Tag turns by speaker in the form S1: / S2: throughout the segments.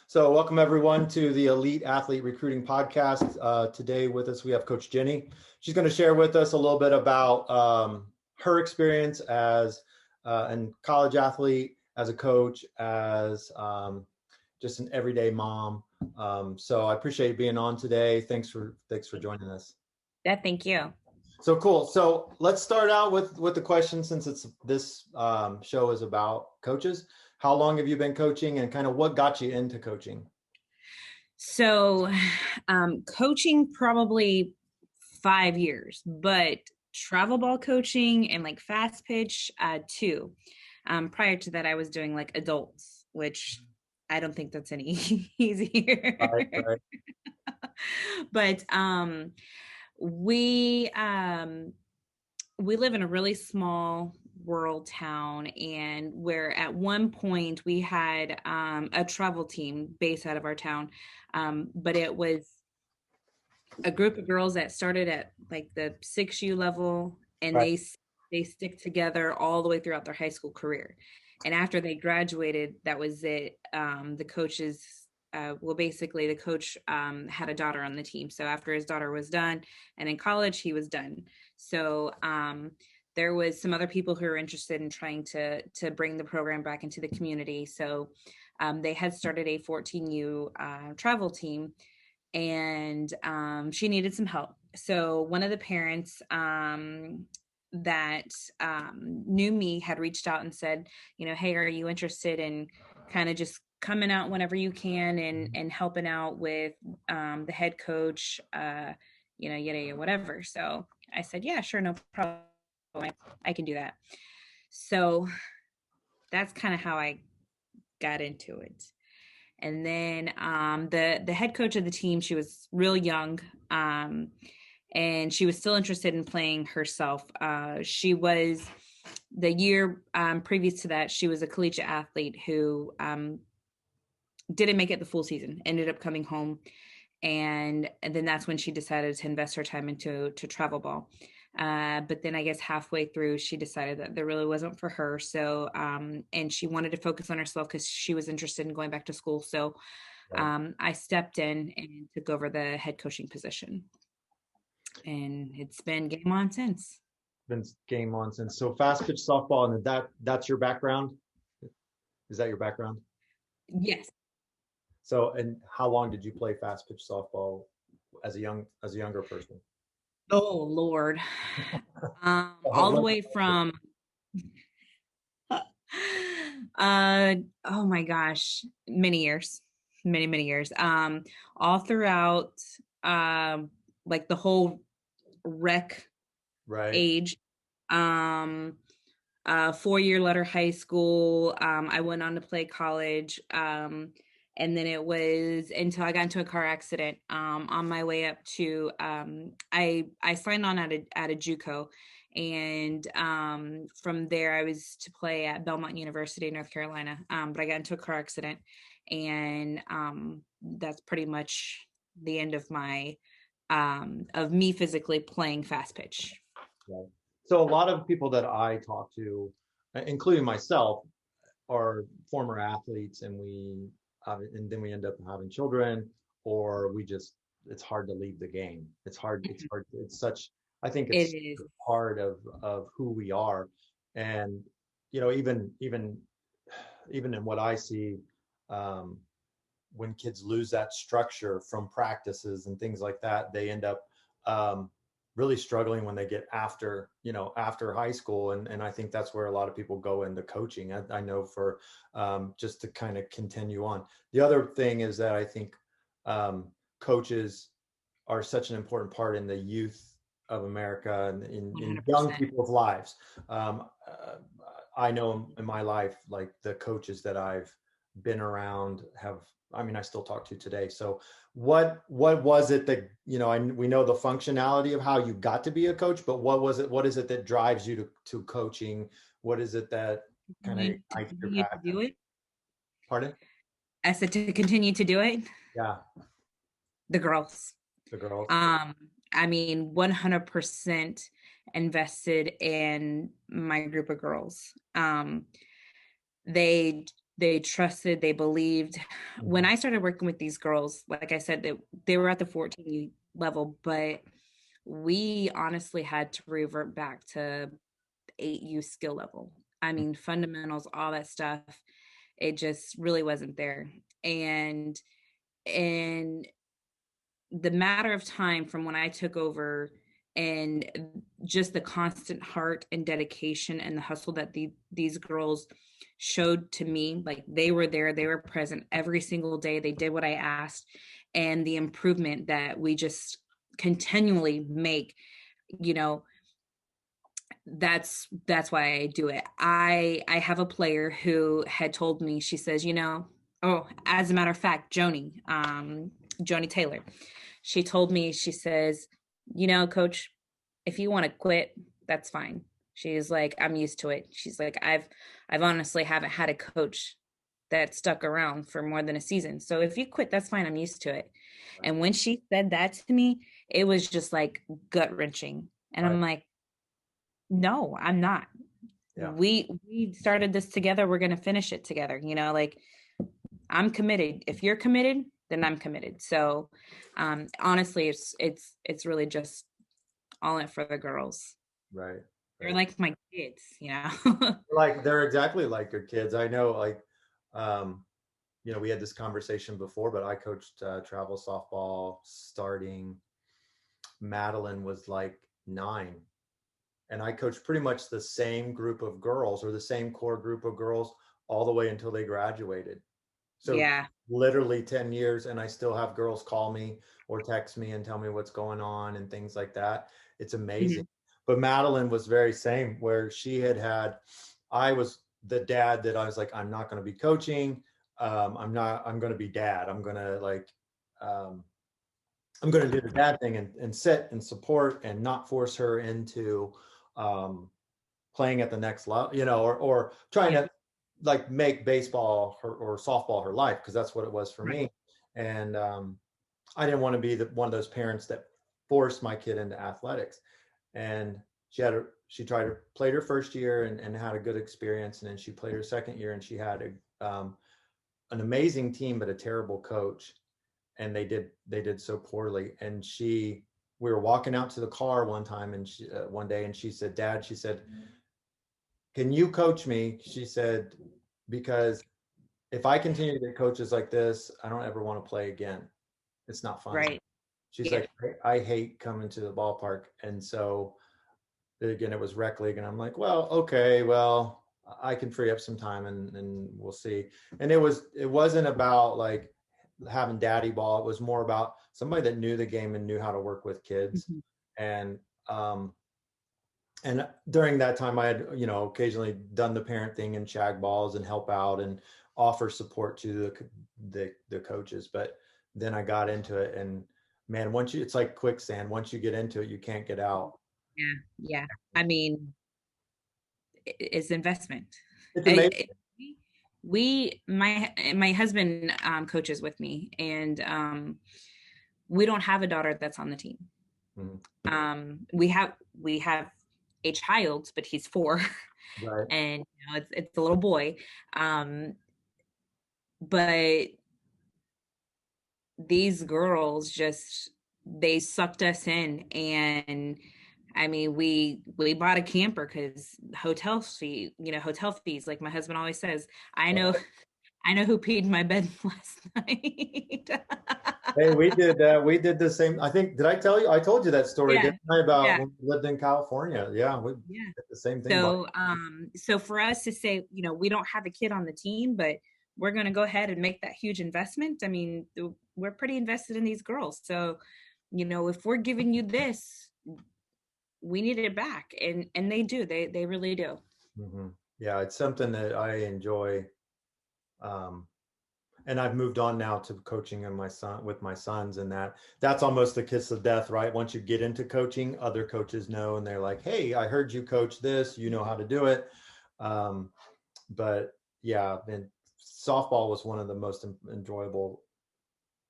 S1: So welcome everyone to the Elite Athlete Recruiting Podcast. Today with us, we have Coach Jinny. She's going to share with us a little bit about her experience as a college athlete, as a coach, as just an everyday mom. So I appreciate you being on today. Thanks for joining us.
S2: Yeah, thank you.
S1: So cool. So let's start out with the question, since this show is about coaches. How long have you been coaching, and kind of what got you into coaching?
S2: So coaching probably 5 years, but travel ball coaching and like fast pitch too. Prior to that, I was doing like adults, which I don't think that's any easier.
S1: Right.
S2: But we live in a really small rural town, and where at one point we had a travel team based out of our town, but it was a group of girls that started at like the 6U level, and
S1: Right.
S2: they stick together all the way throughout their high school career. And after they graduated, that was it. The coaches basically the coach had a daughter on the team, so after his daughter was done and in college, he was done. So there was some other people who were interested in trying to bring the program back into the community. So they had started a 14U travel team, and she needed some help. So one of the parents that knew me had reached out and said, hey, are you interested in kind of just coming out whenever you can and helping out with the head coach, yada, whatever. So I said, yeah, sure, no problem. I can do that. So that's kind of how I got into it. And then the head coach of the team, she was real young, and she was still interested in playing herself. She was the year previous to that, she was a collegiate athlete who didn't make it the full season, ended up coming home. And then that's when she decided to invest her time into travel ball. But then I guess halfway through, she decided that there really wasn't for her. So, and she wanted to focus on herself because she was interested in going back to school. So I stepped in and took over the head coaching position. And it's been game on since.
S1: Been game on since. So fast pitch softball, and that's your background? Is that your background?
S2: Yes.
S1: So, and how long did you play fast pitch softball as a younger person?
S2: Oh, Lord. All the way from, oh my gosh, many years, many years. All throughout, like the whole rec
S1: Right.
S2: age. 4-year letter high school. I went on to play college. And then it was until I got into a car accident on my way up to I signed on at a JUCO, and from there I was to play at Belmont University in North Carolina, but I got into a car accident, and that's pretty much the end of my of me physically playing fast pitch.
S1: Right. So a lot of people that I talk to, including myself, are former athletes, and then we end up having children, or it's hard to leave the game. It's hard. I think
S2: It
S1: it's
S2: is.
S1: part of who we are. And even in what I see, when kids lose that structure from practices and things like that, they end up really struggling when they get after high school. And I think that's where a lot of people go into coaching. I know for just to kind of continue on. The other thing is that I think coaches are such an important part in the youth of America and in young people's lives. I know in my life, like the coaches that I've been around I still talk to today. So what was it that, we know the functionality of how you got to be a coach, but what is it that drives you to coaching? What is it that kind of ignites your passion?
S2: Do it.
S1: Pardon?
S2: I said to continue to do it.
S1: Yeah.
S2: The girls.
S1: The girls.
S2: 100% invested in my group of girls. They They trusted, they believed. When
S1: Mhm.
S2: I started working with these girls, like I said, they were at the 14 level, but we honestly had to revert back to 8U skill level. I mean, fundamentals, all that stuff, it just really wasn't there. And in the matter of time from when I took over, and just the constant heart and dedication and the hustle that these girls showed to me, like they were there, they were present every single day, they did what I asked, and the improvement that we just continually make, you know, that's why I do it. I have a player who had told me, she says, you know, oh, as a matter of fact, Joni Taylor, she told me, she says, you know, coach, if you want to quit, that's fine. She's like, I'm used to it. She's like, I've honestly haven't had a coach that stuck around for more than a season. So if you quit, that's fine. I'm used to it.
S1: Right.
S2: And when she said that to me, it was just like gut wrenching. And
S1: Right.
S2: I'm like, no, I'm not.
S1: Yeah.
S2: We started this together. We're going to finish it together. You know, like I'm committed. If you're committed, then I'm committed. So honestly, it's really just all in it for the girls.
S1: Right.
S2: They're
S1: Right.
S2: like my kids, you know.
S1: Like they're exactly like your kids. I know, like, um, we had this conversation before, but I coached travel softball starting. Madeline was like 9, and I coached pretty much the same group of girls, or the same core group of girls, all the way until they graduated. So
S2: Yeah.
S1: literally 10 years, and I still have girls call me or text me and tell me what's going on and things like that. It's amazing.
S2: Mhm.
S1: But Madeline was very same, where I was the dad that I was like, I'm not going to be coaching. I'm going to be dad. Um, I'm going to do the dad thing, and sit and support and not force her into um, playing at the next level, or trying
S2: Yeah.
S1: to like make baseball or softball her life, because that's what it was for
S2: Right.
S1: me. And I didn't want to be one of those parents that forced my kid into athletics. And she tried to play her first year, and had a good experience, and then she played her second year, and she had an amazing team but a terrible coach, and they did so poorly. And we were walking out to the car one time, and one day, and she said, Dad, she said, can you coach me? She said, because if I continue to get coaches like this, I don't ever want to play again. It's not fun.
S2: Right.
S1: She's
S2: Yeah.
S1: like, I hate coming to the ballpark. And so again, it was rec league. And I'm like, well, okay, well, I can free up some time, and we'll see. And it wasn't about like having daddy ball. It was more about somebody that knew the game and knew how to work with kids.
S2: Mhm.
S1: And, and during that time, I had, occasionally done the parent thing and shag balls and help out and offer support to the coaches. But then I got into it, and man, it's like quicksand. Once you get into it, you can't get out.
S2: Yeah. Yeah. I mean, it's investment.
S1: It's amazing.
S2: I- my husband coaches with me, and we don't have a daughter that's on the team.
S1: Mhm.
S2: We have a child, but he's 4,
S1: Right.
S2: and it's a little boy. Um, but these girls just, they sucked us in. And I mean, we bought a camper because hotel fees, like my husband always says. I know
S1: Right.
S2: I know who peed in my bed last night.
S1: Hey, we did the same. I think, did I tell you? I told you that story,
S2: Yeah.
S1: didn't I, about
S2: Yeah.
S1: when we lived in California? Yeah, we
S2: Yeah.
S1: did the same thing.
S2: So for us to say, we don't have a kid on the team, but we're going to go ahead and make that huge investment. I mean, we're pretty invested in these girls. So, if we're giving you this, we need it back. And they do, they really do.
S1: Hmm. Yeah, it's something that I enjoy. Um, and I've moved on now to coaching with my sons, and that's almost the kiss of death, right? Once you get into coaching, other coaches know, and they're like, hey, I heard you coach this, you know how to do it. Um, but yeah, and softball was one of the most enjoyable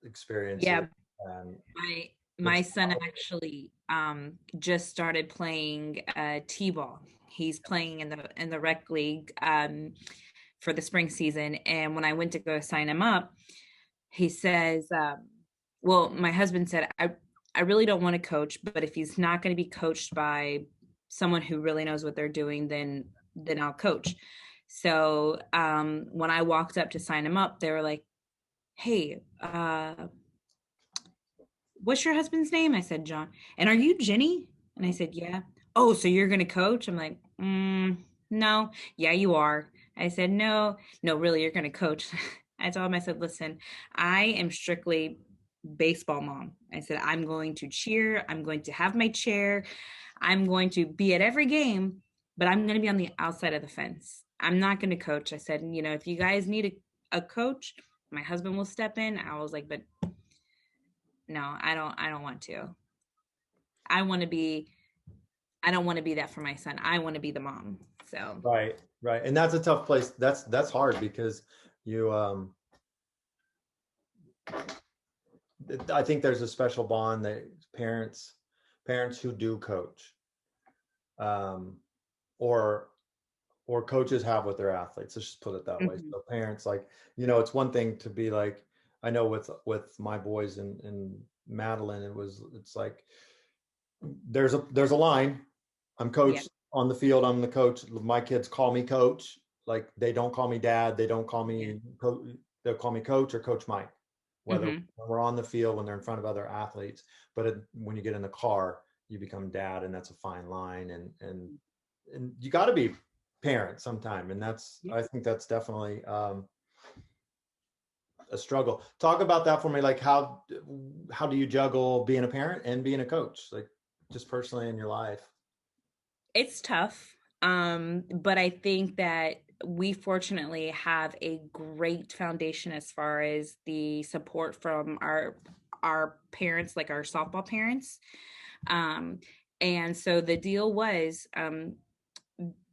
S1: experiences.
S2: Yeah.
S1: And
S2: My
S1: it's
S2: my son actually just started playing t-ball. He's playing in the rec league. for the spring season. And when I went to go sign him up, he says, well, my husband said, I really don't want to coach, but if he's not going to be coached by someone who really knows what they're doing, then I'll coach. So when I walked up to sign him up, they were like, hey, what's your husband's name? I said, John. And are you Jinny? And I said, yeah. Oh, so you're going to coach? I'm like, no. Yeah, you are. I said, no, no, really, you're going to coach. I told him, I said, listen, I am strictly baseball mom. I said, I'm going to cheer. I'm going to have my chair. I'm going to be at every game, but I'm going to be on the outside of the fence. I'm not going to coach. I said, if you guys need a coach, my husband will step in. I was like, but no, I don't want to. I want to be I don't want to be that for my son. I want to be the mom. So,
S1: Right, right. And that's a tough place. That's hard because you I think there's a special bond that parents who do coach, um or coaches have with their athletes. Let's just put it that way.
S2: mhm.
S1: So parents, like, it's one thing to be like, I know with my boys and Madeline, it's like there's a line. I'm
S2: Yeah.
S1: coach on the field. I'm the coach. My kids call me coach. Like, they don't call me dad. They don't call
S2: Yeah.
S1: me they'll call me coach or Coach Mike, whether
S2: Mhm.
S1: when we're on the field, when they're in front of other athletes. But when you get in the car, you become dad, and that's a fine line. And you got to be parent sometime, and
S2: Yeah.
S1: I think that's definitely a struggle. Talk about that for me. Like, how do you juggle being a parent and being a coach, like, just personally in your life?
S2: It's tough. But I think that we fortunately have a great foundation as far as the support from our parents, like our softball parents. Um, and so the deal was,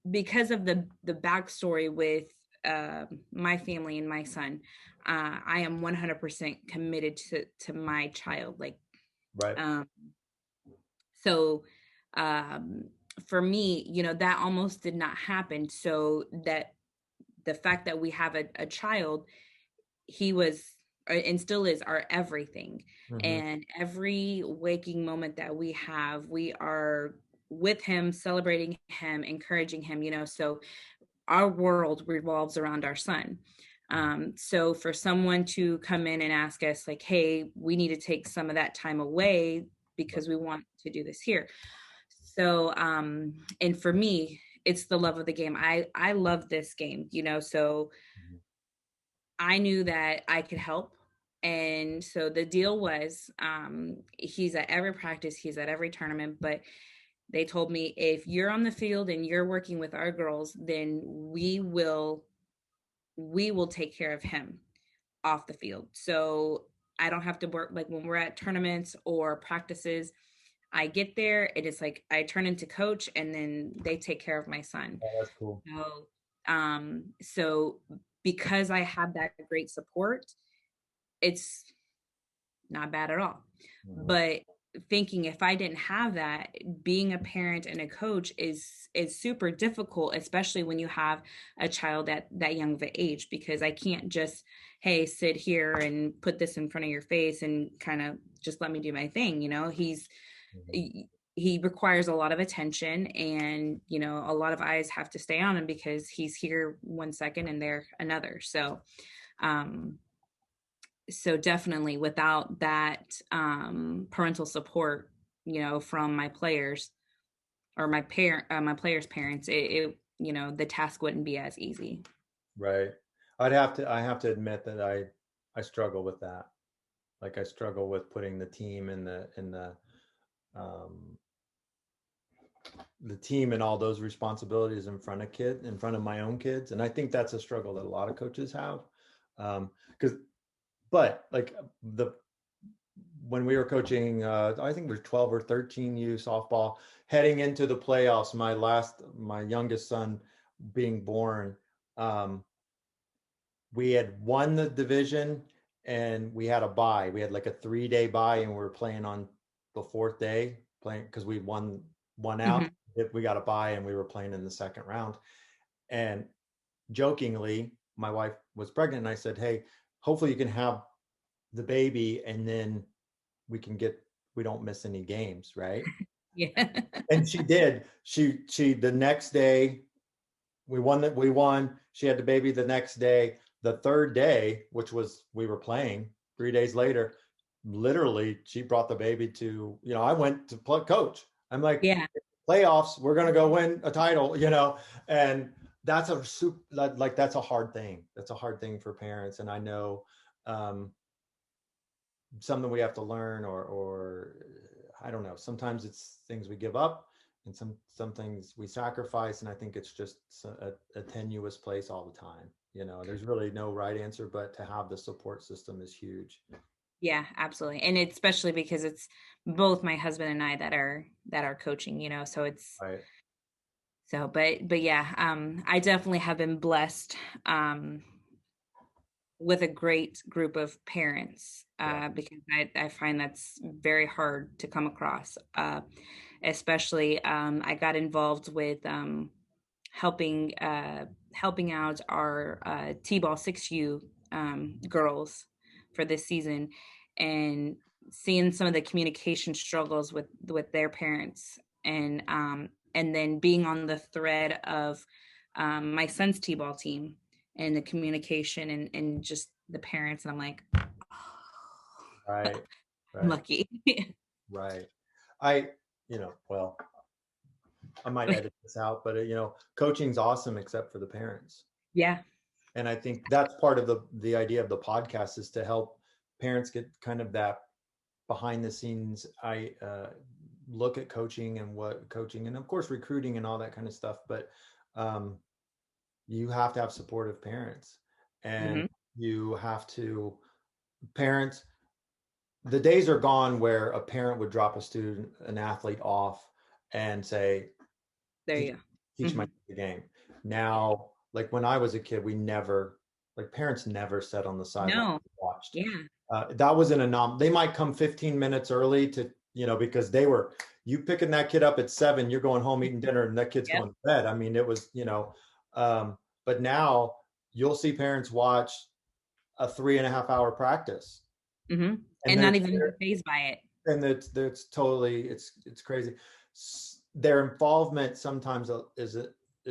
S2: because of the backstory with my family and my son, I am 100% committed to my child. Like,
S1: Right.
S2: um, so um, for me, that almost did not happen. So that the fact that we have a child, he was and still is our everything.
S1: Hmm.
S2: And every waking moment that we have, we are with him, celebrating him, encouraging him, so our world revolves around our son. So for someone to come in and ask us, like, hey, we need to take some of that time away because we want to do this here. So and for me, it's the love of the game. I love this game, so I knew that I could help. And so the deal was, he's at every practice, he's at every tournament, but they told me, if you're on the field and you're working with our girls, then we will take care of him off the field. So I don't have to work, like when we're at tournaments or practices, I get there, it is like I turn into coach and then they take care of my son.
S1: Oh, that's cool.
S2: So because I have that great support, it's not bad at all.
S1: Mhm.
S2: But thinking, if I didn't have that, being a parent and a coach is super difficult, especially when you have a child at that young of an age, because I can't just, hey, sit here and put this in front of your face and kind of just let me do my thing.
S1: Mhm.
S2: He requires a lot of attention, and a lot of eyes have to stay on him because he's here 1 second and there another. Um so definitely without that parental support, from my players or my players' parents, it the task wouldn't be as easy.
S1: Right. I have to admit that I struggle with that. Like, I struggle with putting the team in um the team and all those responsibilities in front of my own kids. And I think that's a struggle that a lot of coaches have. Because but like the when we were coaching, I think it was 12 or 13U softball, heading into the playoffs, my youngest son being born, um, we had won the division and we had a bye. We had like a 3-day bye, and we were playing on the fourth day, playing because we won one out.
S2: Hmm.
S1: We got a bye and we were playing in the second round. And jokingly, my wife was pregnant, and I said, hey, hopefully you can have the baby, and then we don't miss any games, right?
S2: Yeah.
S1: And she did. She the next day we won. She had the baby the next day. The third day, which was we were playing 3 days later, literally she brought the baby to, I went to play coach. I'm like,
S2: Yeah.
S1: playoffs, we're gonna go win a title, and that's a super, like that's a hard thing. That's a hard thing for parents. And I know um something we have to learn, or I don't know. Sometimes it's things we give up, and some things we sacrifice. And I think it's just a tenuous place all the time. There's really no right answer, but to have the support system is huge.
S2: Yeah, absolutely. And it's especially because it's both my husband and I that are coaching, so it's
S1: Right.
S2: so but yeah, I definitely have been blessed um with a great group of parents,
S1: Yeah.
S2: because I find that's very hard to come across. Especially I got involved with helping out our T-ball 6U girls for this season, and seeing some of the communication struggles with their parents, and then being on the thread of my son's T-ball team and the communication and just the parents, and I'm like, oh,
S1: Right.
S2: I'm
S1: Right.
S2: lucky.
S1: Right. I, well, I might edit this out, but coaching's awesome except for the parents.
S2: Yeah.
S1: And I think that's part of the idea of the podcast, is to help parents get kind of that behind the scenes. I look at coaching and what coaching, and of course recruiting and all that kind of stuff, but um, you have to have supportive parents, and
S2: Hmm.
S1: you have to parents. The days are gone where a parent would drop an athlete off and say,
S2: There
S1: teach
S2: you go.
S1: teach my
S2: Hmm.
S1: kid the game. Now, like when I was a kid, we never, like parents never sat on the sideline
S2: No.
S1: and watched.
S2: Yeah.
S1: That was an They might come 15 minutes early to, because you picking that kid up at 7, you're going home eating dinner, and that kid's
S2: Yep.
S1: going to bed. I mean, it was, but now you'll see parents watch a 3.5 hour practice,
S2: Hmm.
S1: and
S2: And
S1: they're
S2: not even be phased by it.
S1: and it's totally, it's crazy. Their involvement sometimes is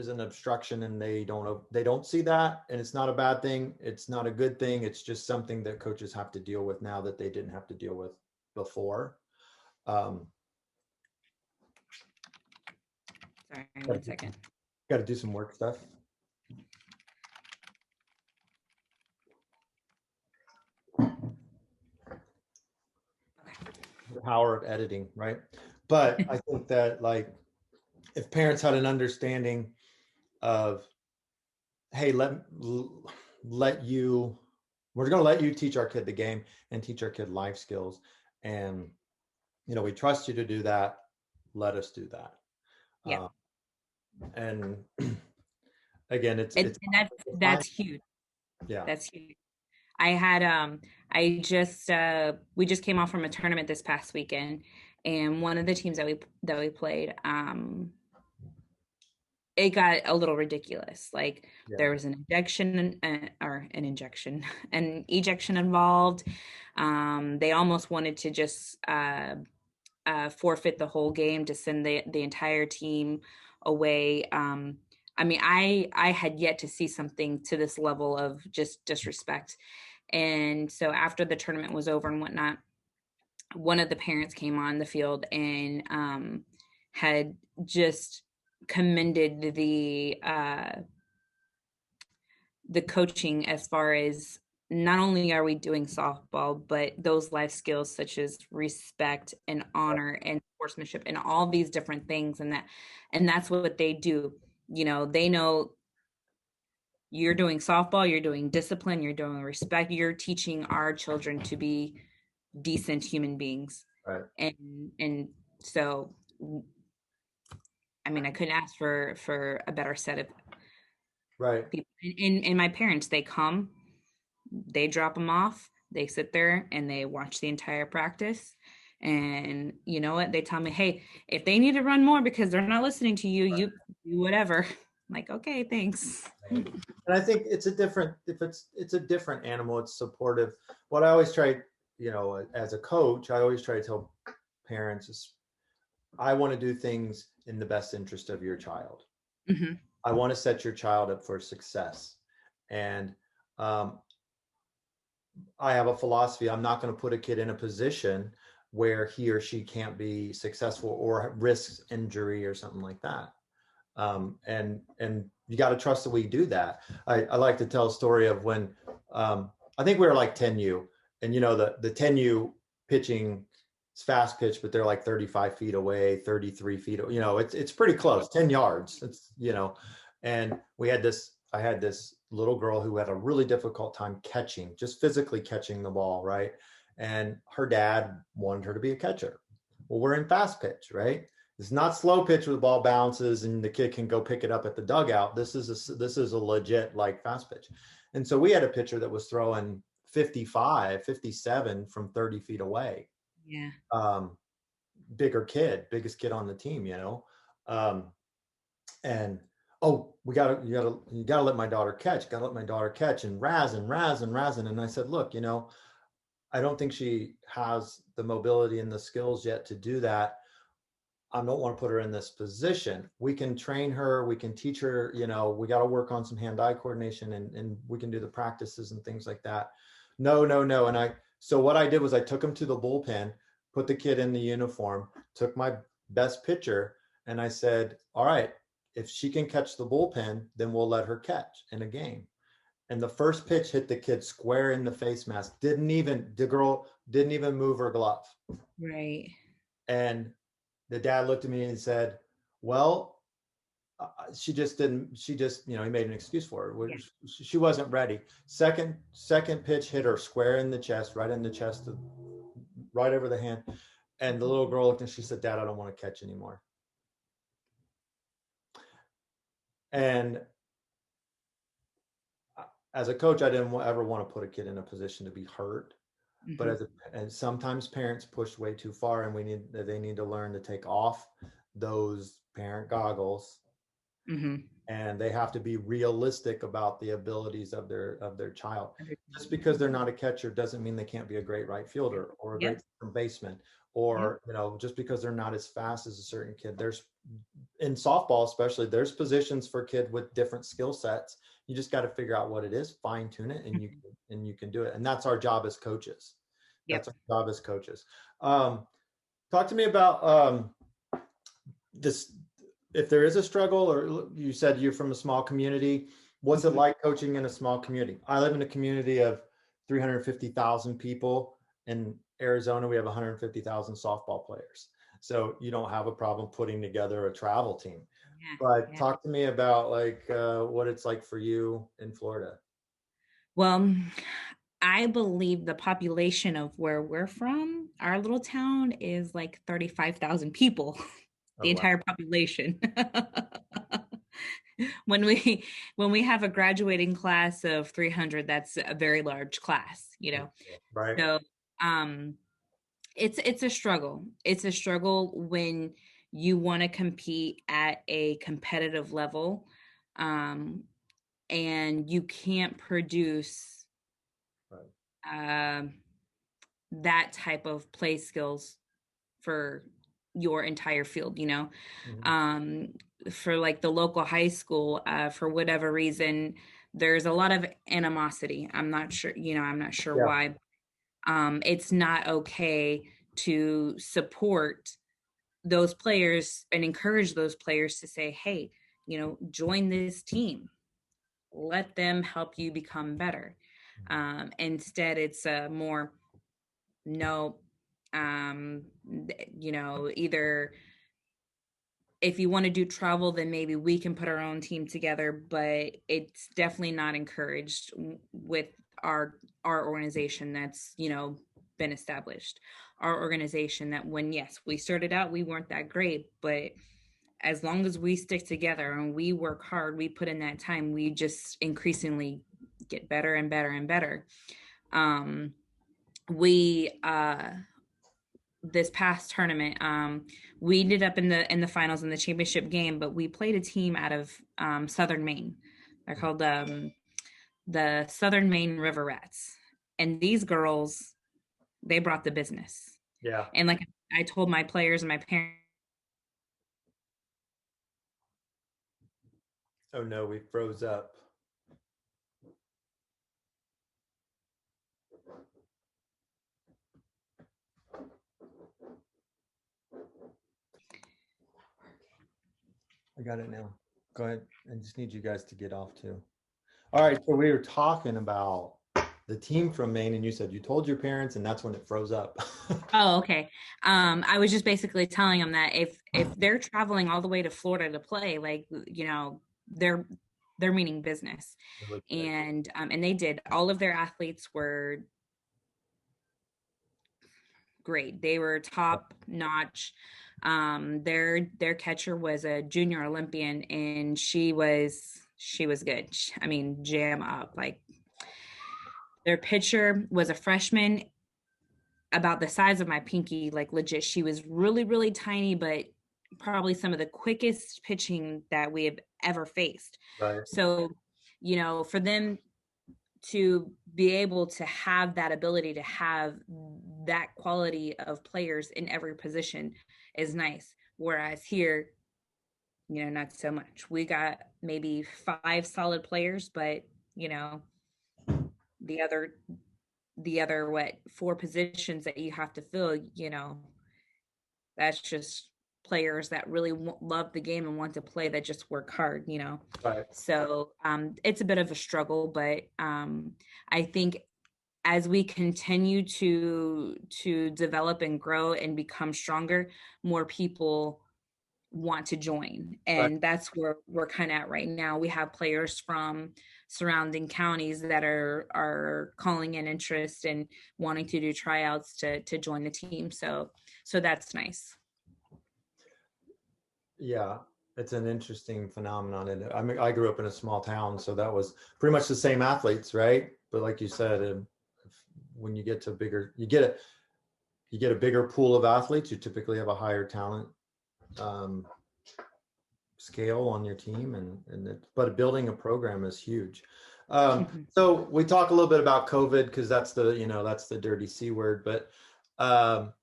S1: an obstruction, and they don't see that, and it's not a bad thing, it's not a good thing, it's just something that coaches have to deal with now that they didn't have to deal with before. um
S2: Sorry,
S1: gotta
S2: one
S1: do some,
S2: second.
S1: gotta do some work stuff. The power of editing, right? But I think that, like, if parents had an understanding of, hey, let you we're going to let you teach our kid the game and teach our kid life skills, and we trust you to do that, let us do that.
S2: Yeah.
S1: um, and again, it's
S2: And
S1: fine.
S2: that's huge.
S1: Yeah.
S2: That's huge. I had I just we just came off from a tournament this past weekend, and one of the teams that we played, it got a little ridiculous. Like
S1: Yeah.
S2: there was an injection, or an injection, an ejection involved. They almost wanted to just forfeit the whole game, to send the entire team away. I mean, I had yet to see something to this level of just disrespect. And so after the tournament was over and whatnot, one of the parents came on the field and had just commended the coaching, as far as not only are we doing softball, but those life skills such as respect and honor and sportsmanship and all these different things, and that's what they do. They know you're doing softball, you're doing discipline, you're doing respect, you're teaching our children to be decent human beings.
S1: Right.
S2: And so, I mean, I couldn't ask for a better set of
S1: Right.
S2: people. And my parents, they come, they drop them off, they sit there and they watch the entire practice. And you know what? They tell me, hey, if they need to run more because they're not listening to you, you do whatever. like, okay, thanks.
S1: Right. And I think it's a different, if it's a different animal, it's supportive. What I always try, as a coach, I always try to tell parents is I want to do things in the best interest of your child.
S2: Hmm.
S1: I want to set your child up for success. And um, I have a philosophy. I'm not going to put a kid in a position where he or she can't be successful or risks injury or something like that. And you got to trust that we do that. I like to tell a story of when I think we were like 10U, and the 10U pitching it's fast pitch, but they're like 35 feet away, 33 feet. It's pretty close, 10 yards. And I had this little girl who had a really difficult time catching, just physically catching the ball, right? And her dad wanted her to be a catcher. Well, we're in fast pitch, right? It's not slow pitch where the ball bounces and the kid can go pick it up at the dugout. This is a legit like fast pitch. And so we had a pitcher that was throwing 55, 57 from 30 feet away.
S2: Yeah.
S1: Um, biggest kid on the team. Um, and oh, you gotta let my daughter catch, gotta let my daughter catch, and razzing. And I said, look, I don't think she has the mobility and the skills yet to do that. I don't want to put her in this position. We can train her, we can teach her, we got to work on some hand-eye coordination and we can do the practices and things like that. No, no, no. So what I did was I took him to the bullpen, put the kid in the uniform, took my best pitcher, and I said, all right, if she can catch the bullpen, then we'll let her catch in a game. And the first pitch hit the kid square in the face mask. The girl didn't even move her glove.
S2: Right.
S1: And the dad looked at me and said, well, she just didn't, he made an excuse for her.
S2: Yeah.
S1: She wasn't ready. Second pitch hit her square in the chest, right in the chest, right over the hand. And the little girl looked and she said, Dad, I don't want to catch anymore. And as a coach, I didn't ever want to put a kid in a position to be hurt. But and sometimes parents push way too far, and they need to learn to take off those parent goggles, and they have to be realistic about the abilities of their child. Just because they're not a catcher doesn't mean they can't be a great right fielder or a great baseman, or just because they're not as fast as a certain kid. There's in softball especially, there's positions for kid with different skill sets. You just got to figure out what it is, fine tune it, and you can do it. And that's our job as coaches. That's our job as coaches. Talk to me about this. If there is a struggle, or you said you're from a small community, what's it like coaching in a small community? I live in a community of 350,000 people. In Arizona, we have 150,000 softball players. So you don't have a problem putting together a travel team. But talk to me about what it's like for you in Florida.
S2: Well, I believe the population of where we're from, our little town, is like 35,000 people, the entire population. when we have a graduating class of 300, that's a very large class,
S1: Right.
S2: So it's a struggle. It's a struggle when you want to compete at a competitive level, and you can't produce that type of play skills for your entire field, for like the local high school, for whatever reason, there's a lot of animosity. I'm not sure why. It's not okay to support those players and encourage those players to say, hey, join this team. Let them help you become better. Instead, it's more, no, either if you want to do travel, then maybe we can put our own team together, but it's definitely not encouraged with our organization that's been established. Our organization that when we started out, we weren't that great, but as long as we stick together and we work hard, we put in that time, we just increasingly get better and better and better. We this past tournament. We ended up in the finals in the championship game, but we played a team out of Southern Maine. They're called the Southern Maine River Rats, and these girls, they brought the business.
S1: Yeah.
S2: And like I told my players and my parents.
S1: Oh no, we froze up. I got it now. Go ahead. I just need you guys to get off too. All right. So we were talking about the team from Maine, and you said you told your parents, and that's when it froze up.
S2: Oh, okay. I was just basically telling them that if they're traveling all the way to Florida to play, like, they're they're meaning business.
S1: Really big.
S2: And they did. All of their athletes were great. They were top notch. Their catcher was a junior Olympian, and she was good. I mean, jam up. Like, their pitcher was a freshman, about the size of my pinky, like legit. She was really, really tiny, but probably some of the quickest pitching that we have ever faced.
S1: Right.
S2: So, for them to be able to have that ability to have that quality of players in every position is nice. Whereas here, not so much. We got maybe five solid players, but the other what, four positions that you have to fill, that's just players that really love the game and want to play, that just work hard.
S1: Right.
S2: So it's a bit of a struggle, but I think as we continue to develop and grow and become stronger, more people want to join,
S1: Right.
S2: and that's where we're kind of at right now. We have players from surrounding counties that are calling in interest and wanting to do tryouts to join the team, so that's nice.
S1: Yeah. It's an interesting phenomenon. And I mean, I grew up in a small town, so that was pretty much the same athletes, right? But like you said, when you get to bigger, you get a bigger pool of athletes. You typically have a higher talent um, scale on your team, but building a program is huge.
S2: Mhm.
S1: So we talk a little bit about COVID because that's the dirty C word. But um,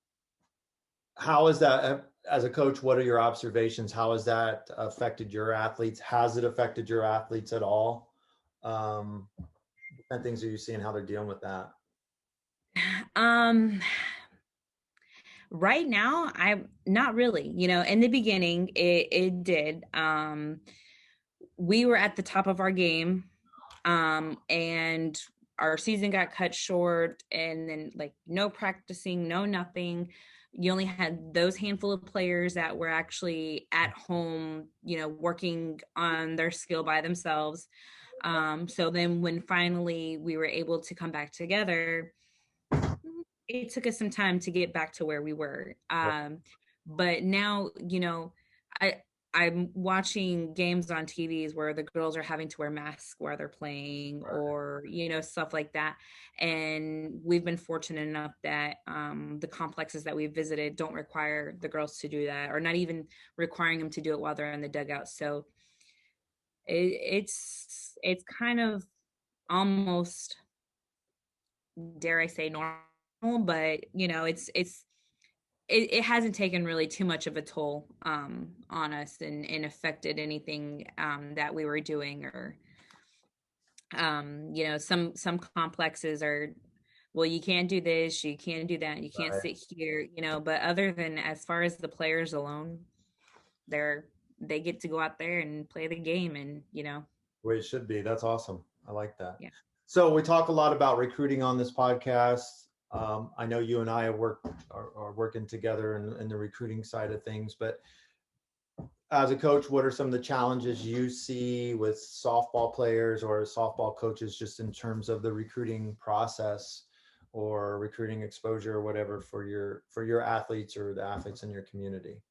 S1: how is that as a coach? What are your observations? How has that affected your athletes? Has it affected your athletes at all? What kind of things are you seeing how they're dealing with that?
S2: um right now, I'm not really. In the beginning, it did. We were at the top of our game, and our season got cut short, and then, like, no practicing, no nothing. You only had those handful of players that were actually at home, working on their skill by themselves. So then when finally we were able to come back together, it took us some time to get back to where we were. But now, I I'm watching games on TVs where the girls are having to wear masks while they're playing, or stuff like that. And we've been fortunate enough that the complexes that we've visited don't require the girls to do that, or not even requiring them to do it while they're in the dugout. So it's kind of almost, dare I say, normal, but it hasn't taken really too much of a toll on us, and affected anything that we were doing, or some complexes are, well, you can't do this, you can't do that, you can't
S1: Right.
S2: sit here, but other than, as far as the players alone, they're they get to go out there and play the game, and
S1: The way it should be. That's awesome. I like that.
S2: yeah.
S1: So we talk a lot about recruiting on this podcast. I know you and I are working together in the recruiting side of things, but as a coach, what are some of the challenges you see with softball players or softball coaches, just in terms of the recruiting process or recruiting exposure or whatever for your athletes or the athletes in your community?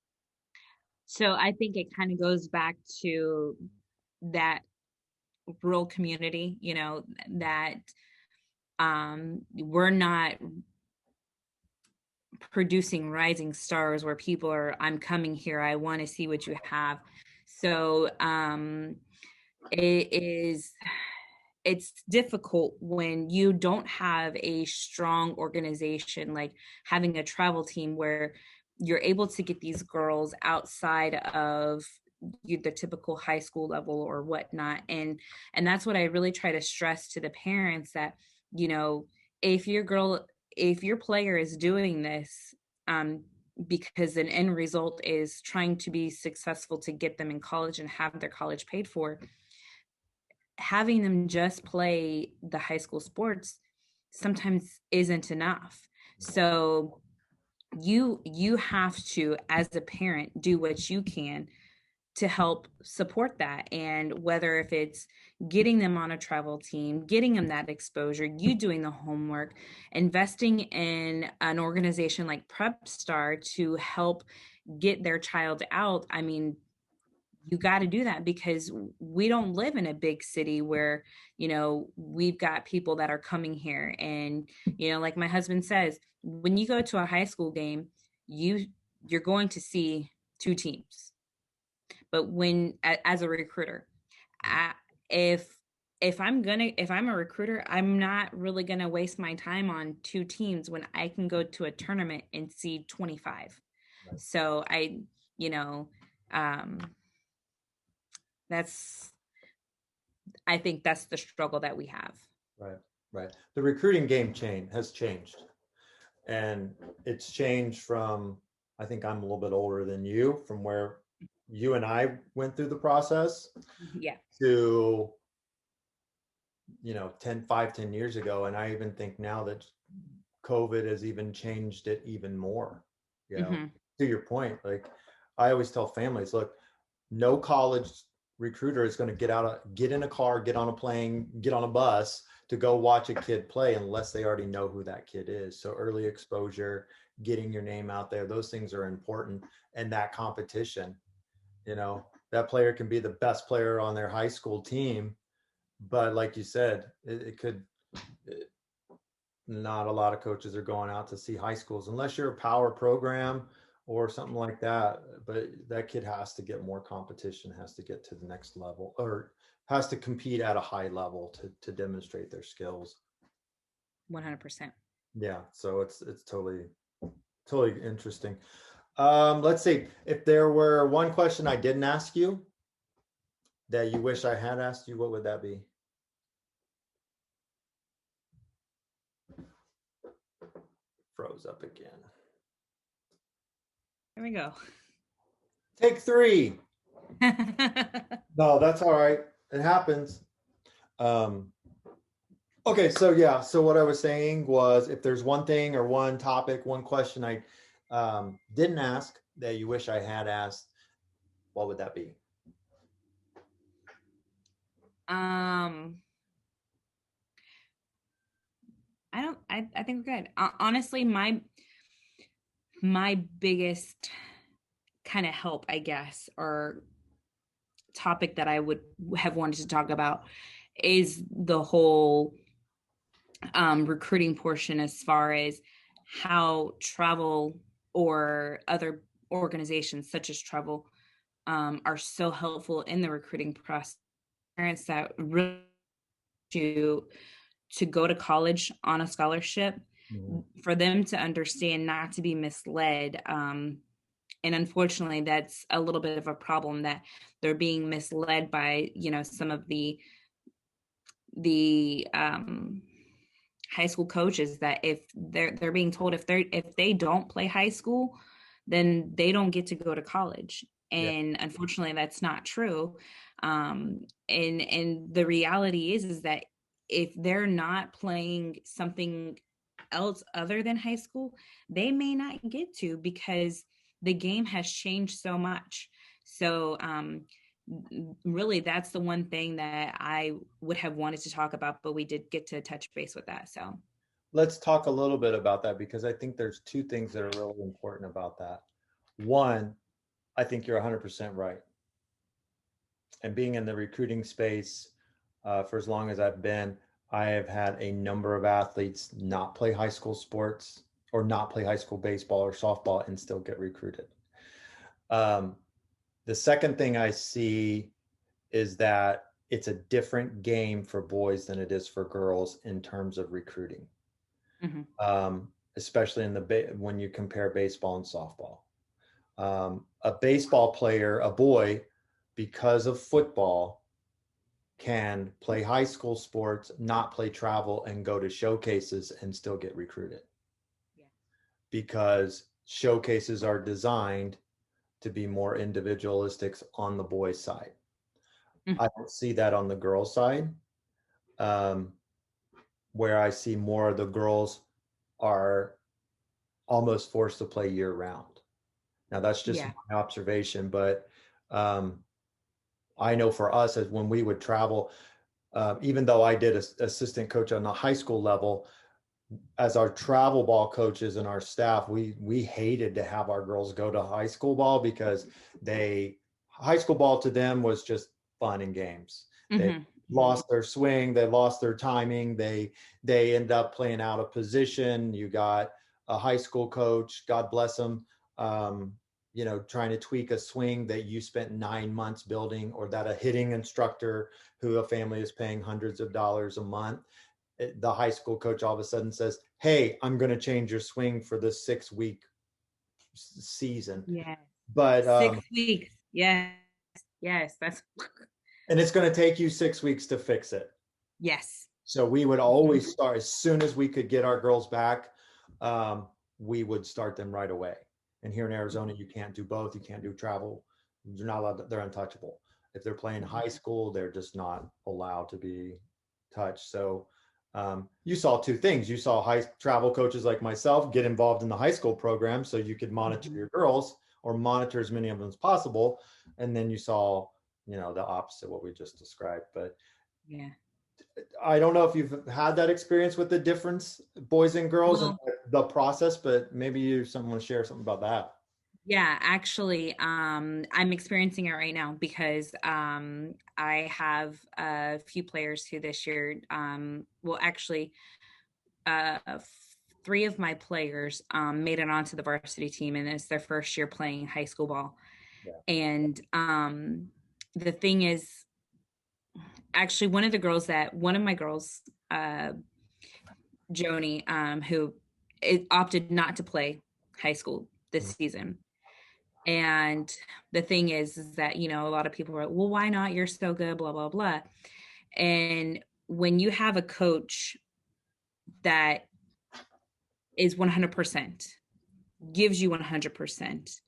S2: So I think it kind of goes back to that rural community, that we're not producing rising stars where people are, I'm coming here, I want to see what you have. So it is, it's difficult when you don't have a strong organization, like having a travel team where you're able to get these girls outside of the typical high school level or whatnot. And that's what I really try to stress to the parents, that, you know, if your girl, if your player is doing this, um, because an end result is trying to be successful to get them in college and have their college paid for, having them just play the high school sports sometimes isn't enough. So you have to, as a parent, do what you can to help support that. And whether if it's getting them on a travel team, getting them that exposure, you doing the homework, investing in an organization like Prep Star to help get their child out. I mean, you got to do that, because we don't live in a big city where, you know, we've got people that are coming here. And, you know, like my husband says, when you go to a high school game, you're going to see two teams. But when, as a recruiter, I, if I'm a recruiter, I'm not really gonna waste my time on two teams when I can go to a tournament and see 25.
S1: Right.
S2: So you know, um, that's, I think that's the struggle that we have.
S1: Right. Right. The recruiting game has changed, and it's changed from, I think I'm a little bit older than you, from where you and I went through the process
S2: Yeah.
S1: to, 10 years ago. And I even think now that COVID has even changed it even more, you know,
S2: Hmm.
S1: to your point. Like, I always tell families, look, no college recruiter is going to get in a car, get on a plane, get on a bus to go watch a kid play unless they already know who that kid is. So early exposure, getting your name out there, those things are important. And that competition, that player can be the best player on their high school team, but like you said, it could not a lot of coaches are going out to see high schools unless you're a power program or something like that. But that kid has to get more competition, has to get to the next level, or has to compete at a high level to demonstrate their skills.
S2: 100%.
S1: Yeah, so it's totally interesting. Let's see, if there were one question I didn't ask you that you wish I had asked you, what would that be? Froze up again.
S2: There we go.
S1: Take three. No, that's all right. It happens. Um, okay, so yeah, so what I was saying was, if there's one thing or one topic, one question I didn't ask that you wish I had asked, what would that be?
S2: um I think we're good. Honestly, my biggest kind of help, I guess, or topic that I would have wanted to talk about is the whole recruiting portion, as far as how travel or other organizations such as travel are so helpful in the recruiting process. Parents that really to go to college on a scholarship,
S1: Mhm.
S2: for them to understand not to be misled. And unfortunately, that's a little bit of a problem, that they're being misled by, you know, some of the high school coaches, that if they're being told if they don't play high school, then they don't get to go to college.
S1: Yeah,
S2: And unfortunately, that's not true. And the reality is that if they're not playing something else other than high school, they may not get to, because the game has changed so much. So really, that's the one thing that I would have wanted to talk about, but we did get to touch base with that. So
S1: let's talk a little bit about that, because I think there's two things that are really important about that. One, I think you're 100% right. And being in the recruiting space for as long as I've been, I have had a number of athletes not play high school sports or not play high school baseball or softball and still get recruited. Um, the second thing I see is that it's a different game for boys than it is for girls in terms of recruiting,
S2: Mm-hmm.
S1: especially in when you compare baseball and softball. A baseball player, a boy, because of football, can play high school sports, not play travel, and go to showcases and still get recruited
S2: Yeah.
S1: because showcases are designed to be more individualistic on the boys' side. I don't see that on the girls' side, um, where I see more of the girls are almost forced to play year round. Now, that's just
S2: Yeah.
S1: my observation, but um, I know for us, as when we would travel, even though I did assistant coach on the high school level, as our travel ball coaches and our staff, we hated to have our girls go to high school ball because they high school ball to them was just fun and games. They
S2: Mm-hmm.
S1: lost their swing, they lost their timing, they end up playing out of position. You got a high school coach, God bless him, um, trying to tweak a swing that you spent 9 months building, or that a hitting instructor who a family is paying hundreds of dollars a month, the high school coach all of a sudden says, "Hey, I'm going to change your swing for this 6 week season."
S2: Yeah.
S1: But
S2: 6 weeks. Yes. Yes. That's
S1: and it's going to take you 6 weeks to fix it.
S2: yes.
S1: So we would always start as soon as we could get our girls back. Um, we would start them right away. And here in Arizona, you can't do both. You can't do travel. You're not allowed. They're untouchable. If they're playing high school, they're just not allowed to be touched. So you saw two things. You saw high travel coaches like myself get involved in the high school program so you could monitor your girls or monitor as many of them as possible. And then you saw, the opposite, what we just described. But
S2: Yeah.
S1: I don't know if you've had that experience with the difference, boys and girls, and
S2: Well,
S1: the process, but maybe you someone share something about that.
S2: yeah, actually, I'm experiencing it right now because I have a few players who this year, well, actually, three of my players made it onto the varsity team, and it's their first year playing high school ball.
S1: Yeah.
S2: And the thing is, actually, one of my girls, uh, Joni, who opted not to play high school this
S1: Mhm.
S2: season. And the thing is that, a lot of people are, well, why not? You're so good, blah, blah, blah. And when you have a coach that is 100%, gives you 100%,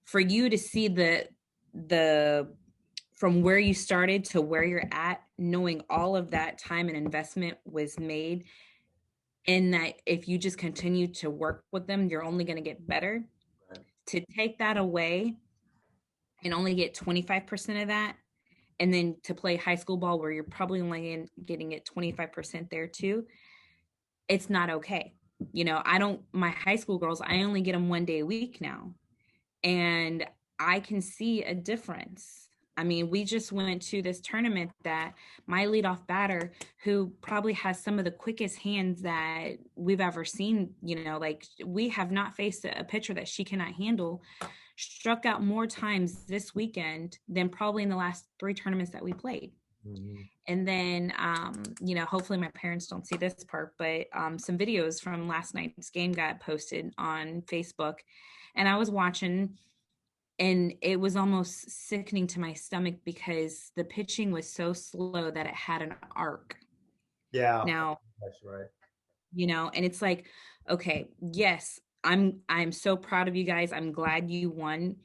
S2: for you to see the from where you started to where you're at, knowing all of that time and investment was made, and that if you just continue to work with them, you're only going to get better.
S1: Right.
S2: To take that away and only get 25% of that, and then to play high school ball where you're probably only getting it 25% there too, it's not okay. I don't, my high school girls, I only get them 1 day a week now, and I can see a difference. I mean, we just went to this tournament that my leadoff batter, who probably has some of the quickest hands that we've ever seen, like we have not faced a pitcher that she cannot handle, struck out more times this weekend than probably in the last three tournaments that we played.
S1: Mm-hmm.
S2: And then, hopefully my parents don't see this part, but some videos from last night's game got posted on Facebook, and I was watching, and it was almost sickening to my stomach because the pitching was so slow that it had an arc.
S1: Yeah,
S2: Now,
S1: that's right.
S2: and it's like, okay, yes, I'm so proud of you guys. I'm glad you won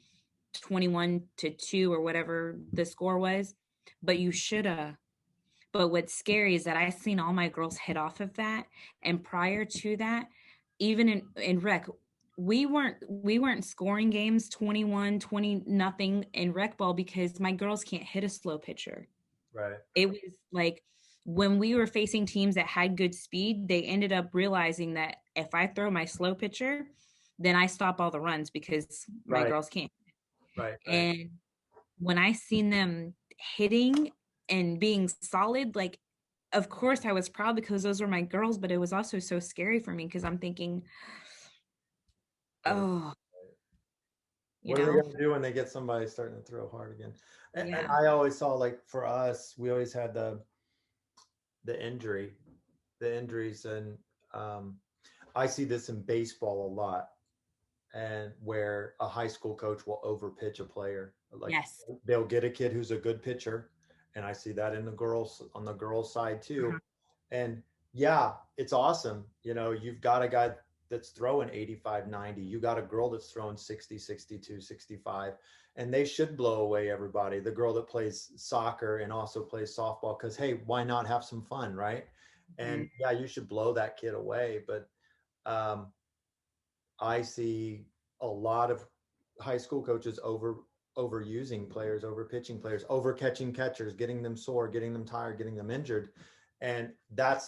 S2: 21-2 or whatever the score was, but you should have. But what's scary is that I seen all my girls hit off of that. And prior to that, even in rec, we weren't scoring games 21-20 nothing in rec ball because my girls can't hit a slow pitcher.
S1: Right.
S2: It was like when we were facing teams that had good speed, they ended up realizing that if I throw my slow pitcher, then I stop all the runs because my
S1: Right.
S2: girls can't.
S1: Right. Right.
S2: And when I seen them hitting and being solid, like of course I was proud because those were my girls, but it was also so scary for me because I'm thinking,
S1: Right.
S2: oh, you
S1: What are they
S2: know,
S1: going to do when they get somebody starting to throw hard again? And
S2: yeah.
S1: I always saw, like, for us, we always had the injury, the injuries, and um, I see this in baseball a lot, and where a high school coach will overpitch a player. Like,
S2: Yes.
S1: they'll get a kid who's a good pitcher, and I see that in the girls, on the girls side too.
S2: Uh-huh.
S1: And yeah, it's awesome. You've got a guy that's throwing 85, 90. You got a girl that's throwing 60, 62, 65, and they should blow away everybody. The girl that plays soccer and also plays softball, because hey, why not have some fun, right? And
S2: Mhm.
S1: yeah, you should blow that kid away. But um, I see a lot of high school coaches overusing players, over pitching players, over catching catchers, getting them sore, getting them tired, getting them injured. And that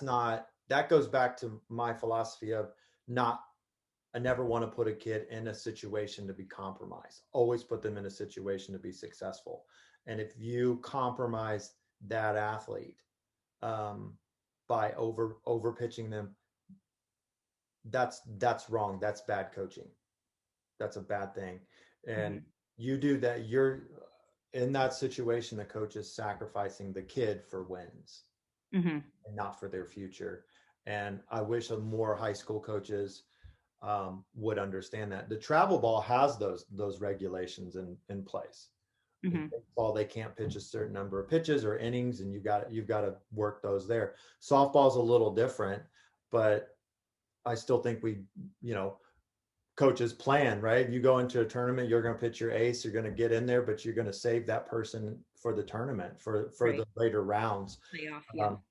S1: goes back to my philosophy of not I never want to put a kid in a situation to be compromised. Always put them in a situation to be successful. And if you compromise that athlete um, by over pitching them, that's wrong. That's bad coaching. That's a bad thing. And
S2: Mhm.
S1: you do that, you're in that situation, the coach is sacrificing the kid for wins
S2: Mhm.
S1: and not for their future. And I wish more high school coaches would understand that. The travel ball has those regulations in place. In
S2: Mhm.
S1: baseball, they can't pitch a certain number of pitches or innings, and you've got to work those there. Softball's a little different, but I still think you know, coaches plan, right? You go into a tournament, you're going to pitch your ace, you're going to get in there, but you're going to save that person for the tournament, for
S2: Right.
S1: the later rounds.
S2: Playoff. Yeah.
S1: Um,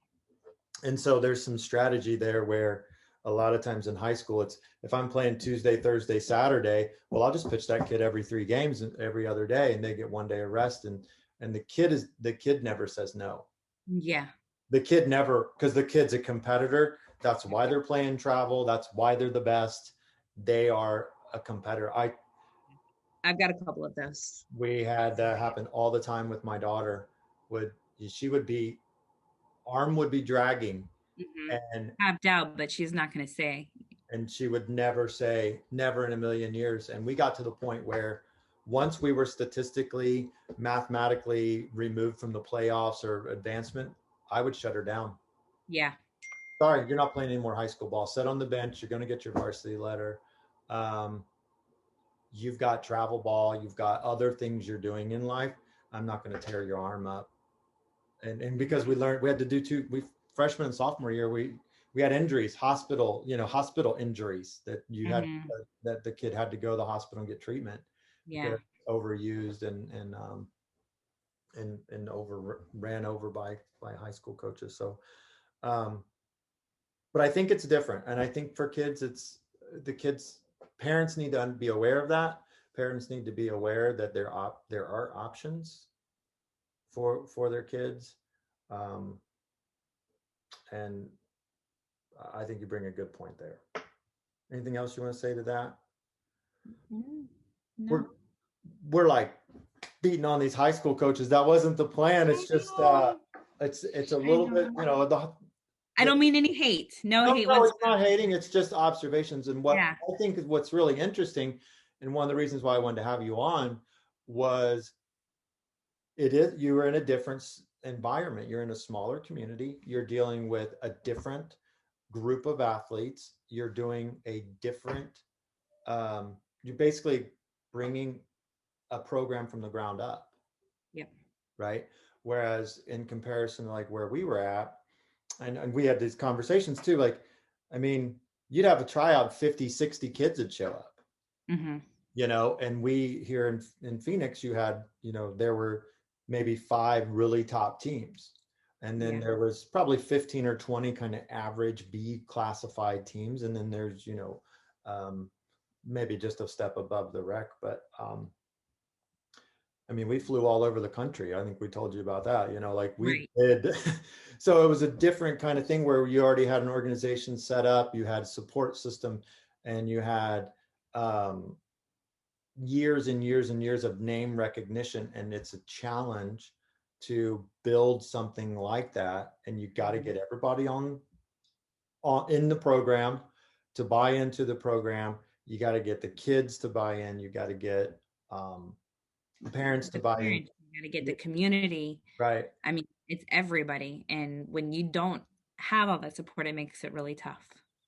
S1: and so there's some strategy there where a lot of times in high school, it's if I'm playing Tuesday, Thursday, Saturday, well, I'll just pitch that kid every 3 games every other day, and they get one day of rest. And the kid never says no.
S2: Yeah.
S1: The kid never, because the kid's a competitor. That's why they're playing travel. That's why they're the best. They are a competitor.
S2: I've got a couple of those.
S1: We had that happen all the time with my daughter. Would She would be, arm would be dragging,
S2: Mhm.
S1: and
S2: Have doubt, but she's not going to say.
S1: she would never say, never in a million years. And we got to the point where once we were statistically, mathematically removed from the playoffs or advancement, I would shut her down.
S2: Yeah.
S1: Sorry, you're not playing any more high school ball. Sit on the bench. You're going to get your varsity letter. Um, you've got travel ball. You've got other things you're doing in life. I'm not going to tear your arm up. And because we had to do we freshman and sophomore year, we had injuries, hospital injuries that
S2: Mhm.
S1: that the kid had to go to the hospital and get treatment
S2: Yeah.
S1: because overused and over ran over by high school coaches. So um, but I think it's different, and I think for kids, it's the kids parents need to be aware of that. Parents need to be aware that there are options for their kids. um, and I think you bring a good point there. Anything else you want to say to that?
S2: Mm,
S1: We're
S2: no.
S1: we're like beating on these high school coaches. That wasn't the plan.
S2: I
S1: It's just
S2: know.
S1: it's a
S2: I
S1: little bit,
S2: know. I
S1: the
S2: don't mean any hate. No
S1: no,
S2: hate
S1: no, it's
S2: whatsoever.
S1: not hating. It's just observations. And what
S2: Yeah.
S1: I think is what's really interesting, and one of the reasons why I wanted to have you on, was you were in a different environment. You're in a smaller community. You're dealing with a different group of athletes. You're doing a different. You're basically bringing a program from the ground up,
S2: Yep.
S1: right? Whereas in comparison to like where we were at, and we had these conversations too, like, I mean, you'd have a tryout, 50, 60 kids would show up,
S2: Mhm.
S1: and we here in Phoenix, there were maybe 5 really top teams. And then
S2: Yeah.
S1: there was probably 15 or 20 kind of average B classified teams. And then there's, um, maybe just a step above the rec. But I mean, we flew all over the country. I think we told you about that, like we
S2: Right.
S1: did. So it was a different kind of thing where you already had an organization set up, you had a support system, and you had um, years and years and years of name recognition. And it's a challenge to build something like that, and you got to get everybody on in the program to buy into the program. You got to get the kids to buy in. You got to get the parents to
S2: The
S1: buy in.
S2: parents, you got to get the community.
S1: Right.
S2: I mean, it's everybody. And when you don't have all that support, it makes it really tough.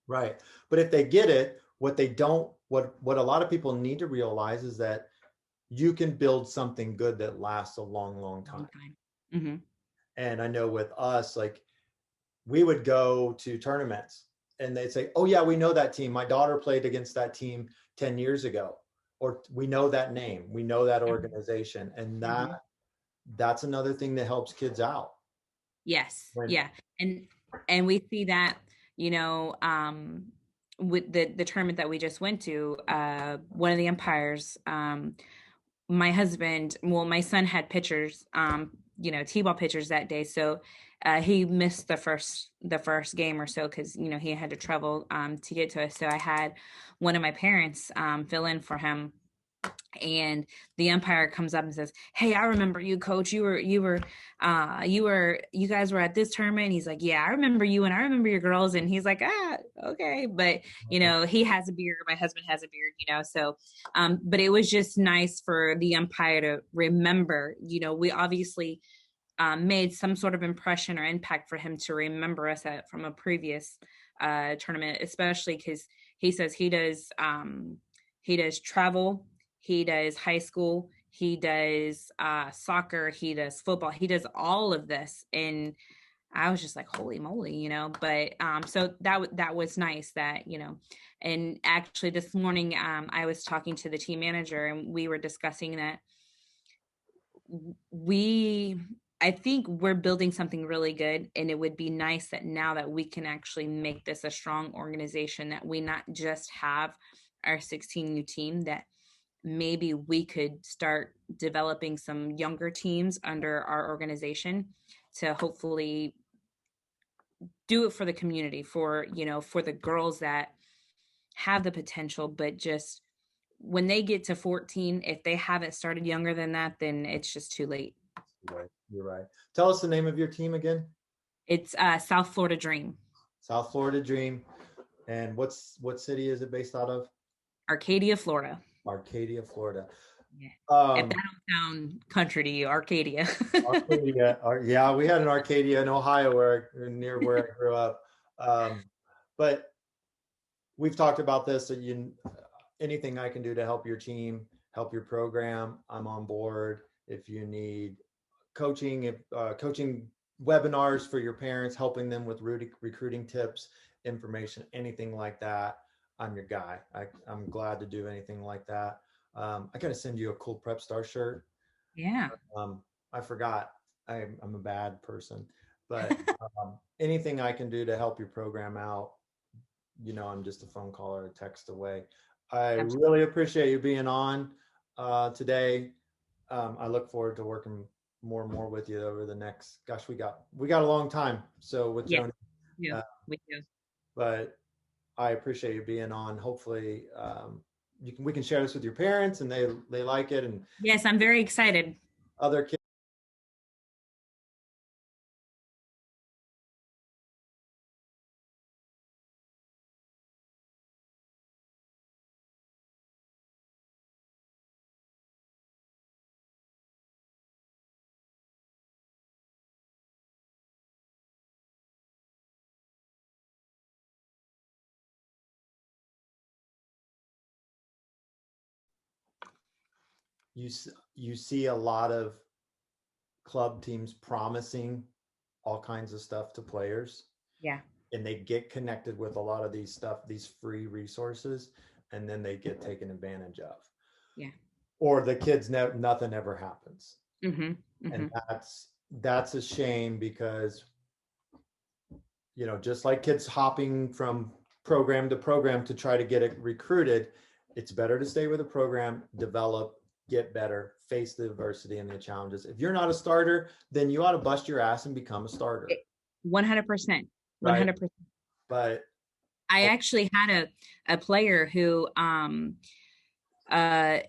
S1: Right. But if they get it, what they don't, what a lot of people need to realize is that you can build something good that lasts a long, long
S2: Long
S1: time.
S2: time. Hmm.
S1: And I know with us, like we would go to tournaments and they'd say, "Oh yeah, we know that team. My daughter played against that team 10 years ago." Or we know that name, we know that organization. And
S2: Hmm.
S1: that's another thing that helps kids out.
S2: Yes.
S1: When
S2: Yeah. And we see that, you know, with the tournament that we just went to, one of the umpires, my husband, well, my son had pitchers, t-ball pitchers that day. So he missed the first game or so because he had to travel to get to us. So I had one of my parents fill in for him, and the umpire comes up and says, "Hey, I remember you, coach. You guys were at this tournament." And he's like, "Yeah, I remember you, and I remember your girls." And he's like, "Ah, okay." But he has a beard, my husband has a beard, so but it was just nice for the umpire to remember. We obviously made some sort of impression or impact for him to remember us from a previous tournament, especially because he says he does travel, he does high school, he does soccer, he does football, he does all of this. And I was just like, holy moly, but so that was nice that, and actually this morning I was talking to the team manager and we were discussing that we I think we're building something really good, and it would be nice that now that we can actually make this a strong organization, that we not just have our 16U team, that maybe we could start developing some younger teams under our organization to hopefully do it for the community, for the girls that have the potential, but just when they get to 14, if they haven't started younger than that, then it's just too late.
S1: right, you're right. Tell us the name of your team again.
S2: It's South Florida Dream.
S1: South Florida Dream. And what city is it based out of?
S2: Arcadia, Florida.
S1: Arcadia, Florida.
S2: Yeah. If that
S1: Um,
S2: don't sound country to you, Arcadia.
S1: Arcadia, yeah, we had an Arcadia in Ohio near where I grew up. Um, but we've talked about this. So anything I can do to help your team, help your program, I'm on board. If you need coaching, if coaching webinars for your parents, helping them with recruiting tips, information, anything like that, I'm your guy. I'm glad to do anything like that. I gotta send you a cool Prep Star shirt.
S2: Yeah.
S1: I forgot. I'm a bad person, but anything I can do to help your program out, I'm just a phone call or a text away. I
S2: Absolutely.
S1: really appreciate you being on today. I look forward to working more and more with you over the next. Gosh, we got a long time. So with
S2: Yes.
S1: Joni,
S2: Yeah.
S1: uh,
S2: We do.
S1: but I appreciate you being on. Hopefully, we can share this with your parents and they like it, and
S2: Yes, I'm very excited.
S1: other kids. You you see a lot of club teams promising all kinds of stuff to players,
S2: Yeah.
S1: and they get connected with a lot of these free resources, and then they get taken advantage of,
S2: Yeah.
S1: or the kids nothing ever happens.
S2: Mm-hmm. Mm-hmm.
S1: And that's a shame because just like kids hopping from program to program to try to get it recruited, it's better to stay with a program, develop, get better, face the adversity and the challenges. If you're not a starter, then you ought to bust your ass and become a starter.
S2: 100%.
S1: Right.
S2: 100%.
S1: But
S2: I actually had a player who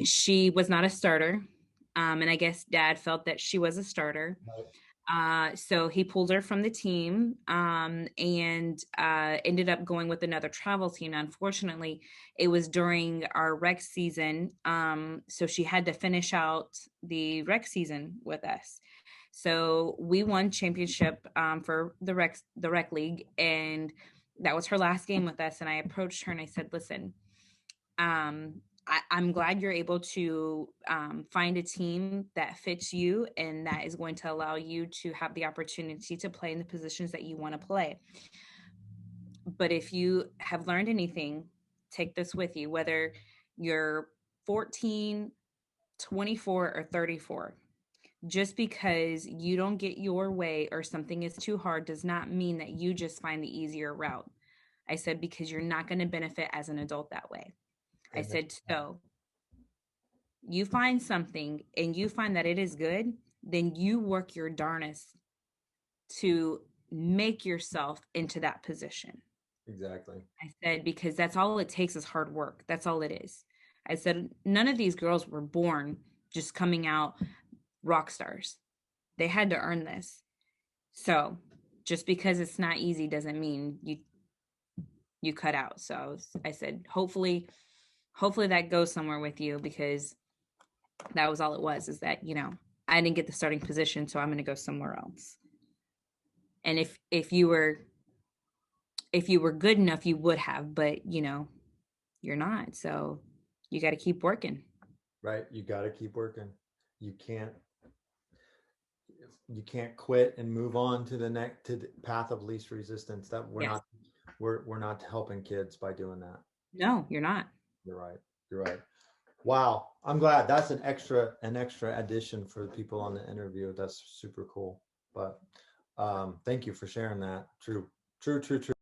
S2: she was not a starter. And I guess dad felt that she was a starter.
S1: Right.
S2: So he pulled her from the team, and ended up going with another travel team. Unfortunately, it was during our rec season. So she had to finish out the rec season with us. So we won championship, for the rec league, and that was her last game with us. And I approached her and I said, "Listen, I'm glad you're able to, find a team that fits you and that is going to allow you to have the opportunity to play in the positions that you want to play. But if you have learned anything, take this with you, whether you're 14, 24, or 34. Just because you don't get your way or something is too hard does not mean that you just find the easier route." I said, "Because you're not going to benefit as an adult that way." I
S1: Amen.
S2: said, "So you find something and you find that it is good, then you work your darnest to make yourself into that position."
S1: Exactly.
S2: I said, "Because that's all it takes is hard work. That's all it is." I said, "None of these girls were born just coming out rock stars. They had to earn this. So just because it's not easy doesn't mean you cut out." So I said, hopefully that goes somewhere with you, because that was all it was, is that, I didn't get the starting position, so I'm going to go somewhere else. And if you were good enough, you would have, but you're not. So you got to keep working.
S1: Right. You got to keep working. You can't you can't quit and move on to the next to the path of least resistance. That
S2: Yes.
S1: we're not helping kids by doing that.
S2: No, you're not.
S1: You're right. You're right. Wow. I'm glad that's an extra addition for the people on the interview. That's super cool. But thank you for sharing that. True. True. True. True.